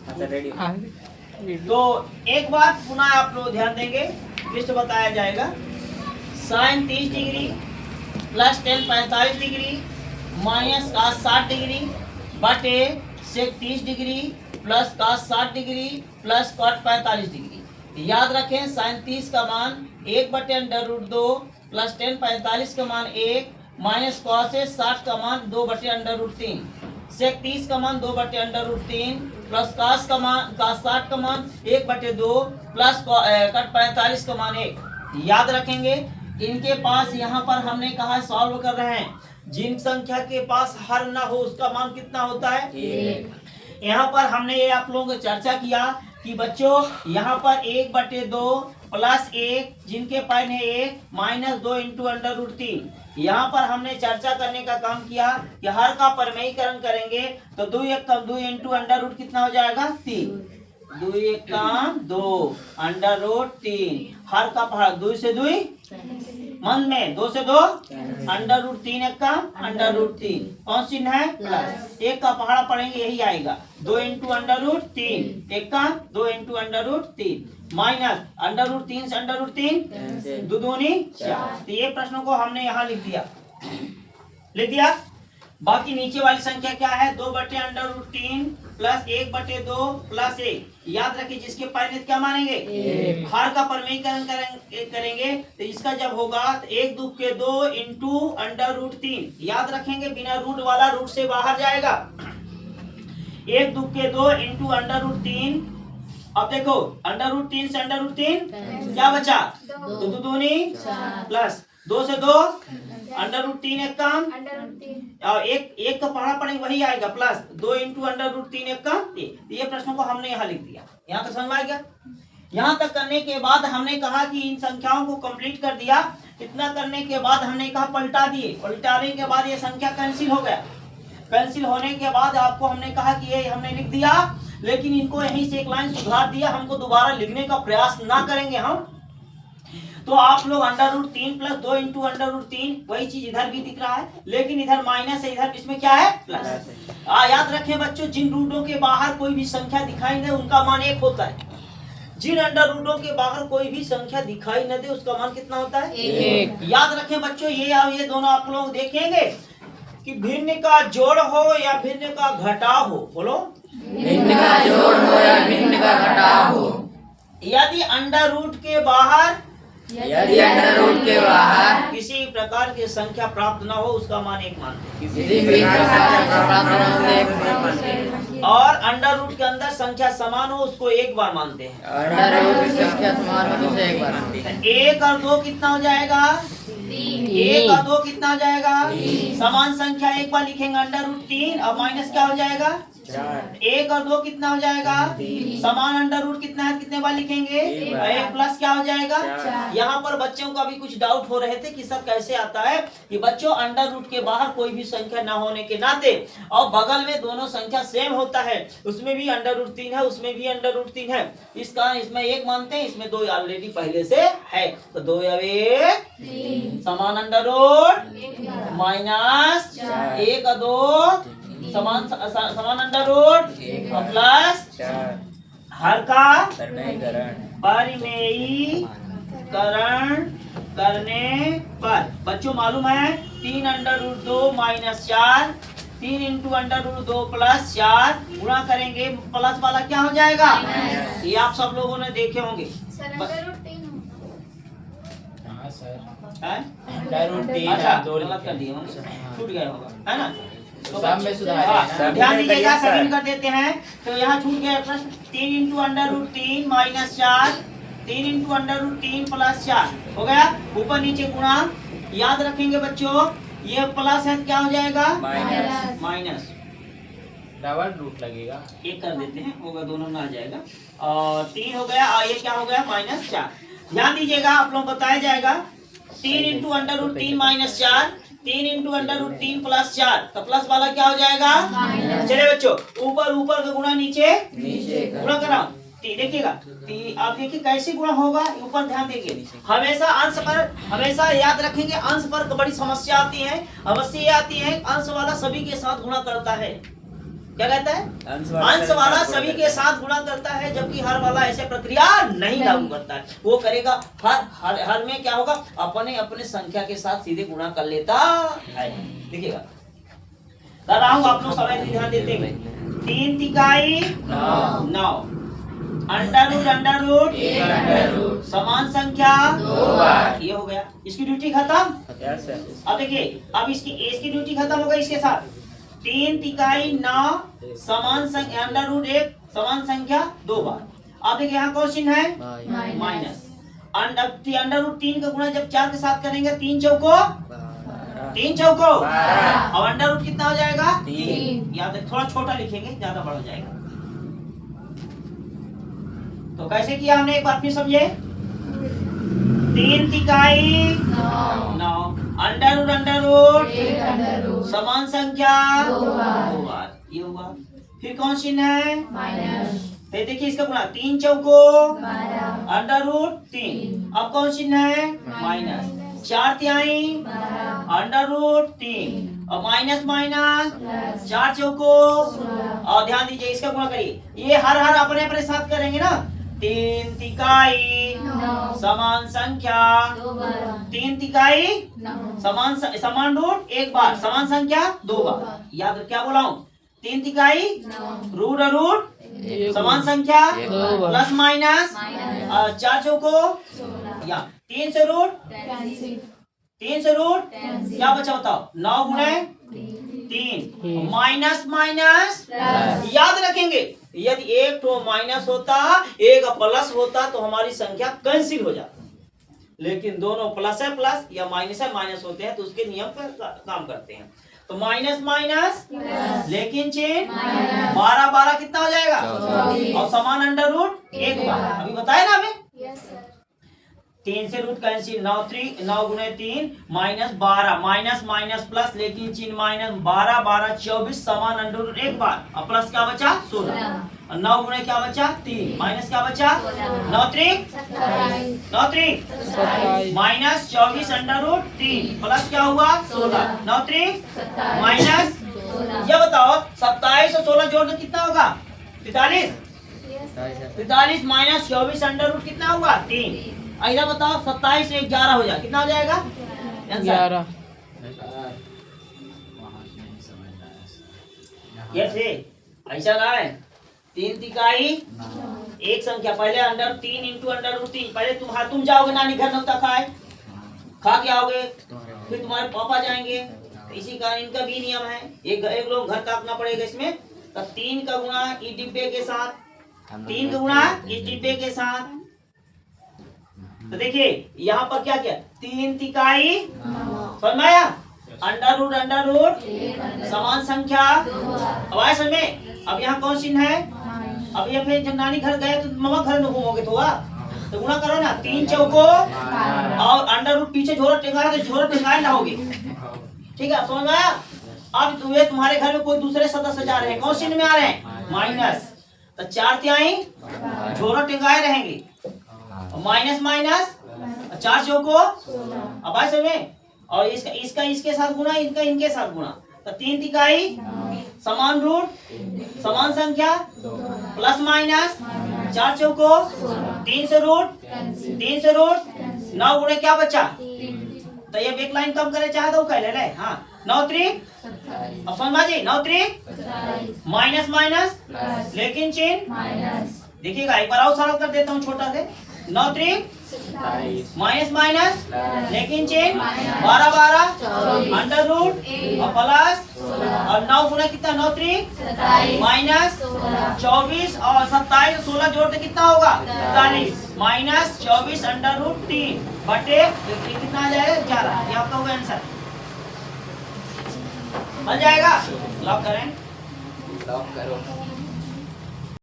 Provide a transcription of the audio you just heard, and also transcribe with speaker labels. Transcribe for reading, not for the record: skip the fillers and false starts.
Speaker 1: तो एक बात पुनः आप लोग ध्यान देंगे, लिस्ट बताया जाएगा। Sine 30 degree plus ten 45 degree minus cos 60 degree बटे sec 30 degree plus cos 60 degree plus cot 45 degree. याद रखें साइन 30 का मान 1/√2 प्लस टेन 45 का मान 1 माइनस cos 60 का मान 2/√3 सेक 30 का मान 2/√3 प्लस cos 60 का मान 1/2 प्लस cot 45 का मान 1। याद रखेंगे इनके पास यहाँ पर हमने कहा सॉल्व कर रहे हैं, जिन संख्या के पास हर ना हो उसका मान कितना होता है 1। यहाँ पर हमने ये आप लोगों को चर्चा किया कि बच्चों यहाँ पर 1/2 प्लस 1 जिनके पास है 1 माइनस 2 इंटू √3। यहाँ पर हमने चर्चा करने का काम किया कि हर का परमेयीकरण करेंगे तो 2 1 कम 2 इंटू √ कितना हो जाएगा 3। 2 1 कम 2 √3 हर का पहाड़ 2 से 2 मन में 2 से 2 √3 1 का √3 कौन चिन्ह है प्लस 1 का पहाड़ा पढ़ेंगे यही आएगा 2 इंटू √3 1 का 2 इंटू √3 माइनस √3 से √3 2 दूनी 4। तो ये प्रश्नों को हमने यहाँ लिख दिया। बाकी नीचे वाली संख्या क्या है 2/√3 प्लस 1/2 प्लस 1। याद रखिए जिसके परिमित क्या मानेंगे हर का परमेयीकरण करेंगे तो इसका जब होगा तो 1 2 के 2 इंटू √3। याद रखेंगे बिना रूट वाला रूट से बाहर जाएगा। 1 2 के 2 इंटू √3। अब देखो √3 से √3 क्या बचा 2 2 दूनी प्लस 2 से 2 √3 1 कम और एक का पढ़ा पड़ेगा वही आएगा प्लस 2 इंटू √3 1 कम। ये प्रश्नों को हमने यहाँ लिख दिया। यहाँ तक समझ में आ गया। यहाँ तक करने के बाद हमने कहा कि इन संख्याओं को कंप्लीट कर दिया। इतना करने के बाद हमने कहा पलटा दिए। पलटाने के बाद ये संख्या कैंसिल हो गया। कैंसिल होने के बाद आपको हमने कहा कि ये हमने लिख दिया, लेकिन इनको यहीं से एक लाइन सुधार दिया। हमको दोबारा लिखने का प्रयास ना करेंगे हम। तो आप लोग √3 प्लस 2 इंटू √3 वही चीज इधर भी दिख रहा है, लेकिन इधर माइनस है, इधर इसमें क्या है प्लस। याद रखें बच्चों जिन रूटों के बाहर कोई भी संख्या दिखाई दे उनका मान 1 होता है। जिन √2 के बाहर कोई भी संख्या दिखाई न दे उसका मान कितना होता है 1। याद रखें बच्चों ये दोनों आप लोग देखेंगे कि भिन्न का जोड़ हो या भिन्न का घटाव हो। बोलो
Speaker 2: भिन्न का जोड़ हो या भिन्न का घटाव हो।
Speaker 1: यदि √के बाहर
Speaker 2: के बाहर
Speaker 1: किसी प्रकार की संख्या प्राप्त न हो उसका मान 1 मानते हैं। और √रूट के अंदर संख्या समान हो उसको 1 बार मानते हैं।
Speaker 2: संख्या समान हो तो 1 बार मानते हैं।
Speaker 1: 1 और 2 कितना हो जाएगा 1 और 2 कितना हो जाएगा समान संख्या 1 बार लिखेंगे √3 और माइनस क्या हो जाएगा 1 और 2 कितना हो जाएगा समान √रूट कितना है कितने बार लिखेंगे 1 प्लस क्या हो जाएगा। यहाँ पर बच्चों का भी कुछ डाउट हो रहे थे कि सर कैसे आता है कि बच्चों √रूट के बाहर कोई भी संख्या ना होने के नाते और बगल में दोनों संख्या सेम होता है, उसमें भी √3 है उसमें भी √3 है, इस कारण इसमें 1 मानते हैं, इसमें 2 ऑलरेडी पहले से है। तो 2 या 1 समान √रूट माइनस 1 और 2 समान √रूट प्लस हर का परिमेयीकरण करने पर बच्चों मालूम है 3 √2 माइनस 4 3 इंटू √2 प्लस 4 गुणा करेंगे प्लस वाला क्या हो जाएगा ये आप सब लोगों ने देखे होंगे। अच्छा गलत कर दिए छूट गया होगा है ना। तो ध्यान दीजिएगा सभी कर देते हैं। तो यहाँ छूट गया प्रश्न 3 इंटू √3 माइनस 4 3 इंटू √3 प्लस 4 हो गया ऊपर नीचे गुणा। याद रखेंगे बच्चों ये प्लस है क्या हो जाएगा माइनस
Speaker 3: डबल रूट लगेगा
Speaker 1: 1 कर देते हैं होगा दोनों में आ जाएगा और 3 हो गया और ये क्या हो गया -4। ध्यान दीजिएगा आप लोग बताया जाएगा 3 इंटू √3 माइनस 4 3 इंटू √3 प्लस 4 तो प्लस वाला क्या हो जाएगा चलिए बच्चों ऊपर का गुणा नीचे गुणा कराओ। देखिएगा आप देखिए कैसे गुणा होगा ऊपर ध्यान देंगे। हमेशा अंश पर हमेशा याद रखेंगे अंश पर बड़ी समस्या आती है। अवश्य ये आती है अंश वाला सभी के साथ गुणा करता है क्या कहता है? अंश वाला सभी के साथ गुणा करता है, जबकि हर वाला ऐसे प्रक्रिया नहीं लागू करता है। वो करेगा हर में क्या होगा, अपने अपने संख्या के साथ सीधे गुणा कर लेता है। देखिएगा कर रहा हूँ, आप लोग समय ध्यान देते हैं। 3 तिकाई 9, अंडर रूट समान संख्या
Speaker 3: 2 बार।
Speaker 1: ये हो गया, इसकी ड्यूटी खत्म।
Speaker 3: Yes sir.
Speaker 1: अब देखिए, अब इसकी ड्यूटी खत्म हो गई इसके साथ। 3 तिकाई 9 समान संख्या अंडर रूट 1 समान संख्या 2 बार। अब देखिए यहाँ कौन चिन्ह है? माइनस। अंडर रूट 3 का गुणा जब 4 के साथ करेंगे, 3 चौको
Speaker 3: 12।
Speaker 1: अब अंडर रूट कितना हो जाएगा?
Speaker 3: 3।
Speaker 1: याद रख, थोड़ा छोटा लिखेंगे, ज्यादा बड़ा हो जाएगा। तो कैसे किया हमने, एक बार फिर समझे। 3 तिकाई 9 अंडर रूट समान संख्या 2 बार, ये हुआ। फिर कौन चिन्ह है? फिर देखिए इसका गुणा, 3 चौको अंडर रूट 3। अब कौन चिन्ह है? माइनस। 4 तिहाई अंडर रूट 3 और माइनस 4 चौको। और ध्यान दीजिए, इसका गुणा करिए, ये हर अपने अपने साथ करेंगे ना। 3 तिकाई समान संख्या 3 तिकाई समान रूट 1 बार समान संख्या 2 बार। याद रख, क्या बोला हूँ? 3 तिकाई रूट समान संख्या प्लस माइनस 4 चौको या 3 से रूट क्या बचा बताओ? 9 गुणे 3 माइनस याद रखेंगे, यदि एक तो माइनस होता एक प्लस होता तो हमारी संख्या कैंसिल हो जाती, लेकिन दोनों प्लस है प्लस या माइनस है माइनस होते हैं तो उसके नियम पर काम करते हैं। तो माइनस लेकिन चिन्ह 12 कितना हो जाएगा? और समान अंडर रूट 1 बार। अभी बताया ना हमें। 3 से रूट कैंसिल, 9 गुणे 3 माइनस 12 माइनस प्लस लेकिन चिन्ह माइनस 12 24 समान अंडर रूट 1 बार और प्लस क्या बचा? 16। 9 गुणे क्या बचा? 3 माइनस क्या बचा? 9 माइनस 24 अंडर रूट 3 प्लस क्या हुआ? 16। 9 माइनस, ये बताओ 27 और 16 जोड़ दो कितना होगा? 45 माइनस 24 अंडर रूट कितना हुआ? 3। ऐसा बताओ 27 से 11 हो जाए कितना हो जाएगा? 11। ये थे ऐसा ना है। 3 तिकाई एक संख्या, पहले अंडर 3 इंटू अंडर रूट 3। पहले तुम जाओगे नानी घर नौता खा के आओगे, फिर तुम्हारे पापा जाएंगे। इसी कारण इनका भी नियम है, एक लोग घर ताकना पड़ेगा इसमें। तो 3 का गुणा इस डिब्बे के साथ, 3 का गुणा इस डिब्बे के साथ। तो देखिए यहाँ पर क्या किया? 3 तिकाई समझ में आया? अंडर रूट समान संख्या। अब आया समझ में? अब यहाँ कौन चिन्ह है? अब ये फिर जब नानी घर गए तो मम्मा घर में घूमोगे तो हुआ, तो गुणा करो ना। 3 चौको और अंडर रूट पीछे झोरा टेंगाए तो झोरा टेंगाए ना होगे, ठीक है? समझ में आया? अब तुम्हारे घर में कोई दूसरे सदस्य जा रहे हैं, कौन चिन्ह में आ रहे हैं? माइनस। तो 4 तिहाई झोरा टेंगाए रहेंगे, माइनस 4 चौको। अब आए समझ? और इसका इसके साथ गुणा, इनका इनके साथ गुणा। तो 3 तिकाई समान रूट समान संख्या प्लस माइनस 4 चौको 3 से रूट 9 गुणे क्या बचा? तो ये एक लाइन कम करे चाहे तो कह ले। हाँ 9 अब समझ जी, 9 माइनस लेकिन चिन्ह देखिएगा, एक बार और सरल कर देता हूँ छोटा से। 9 माइनस लेकिन चिन्ह 12 अंडर रूट और प्लस और 9 गुना कितना? 9 माइनस 24 और 27 16 जोड़ते कितना होगा? 43 माइनस 24 अंडर रूट 3 बटे कितना आ जाएगा? 11। ये आपका होगा आंसर, बन जाएगा। लॉक करें,
Speaker 3: लॉक करो।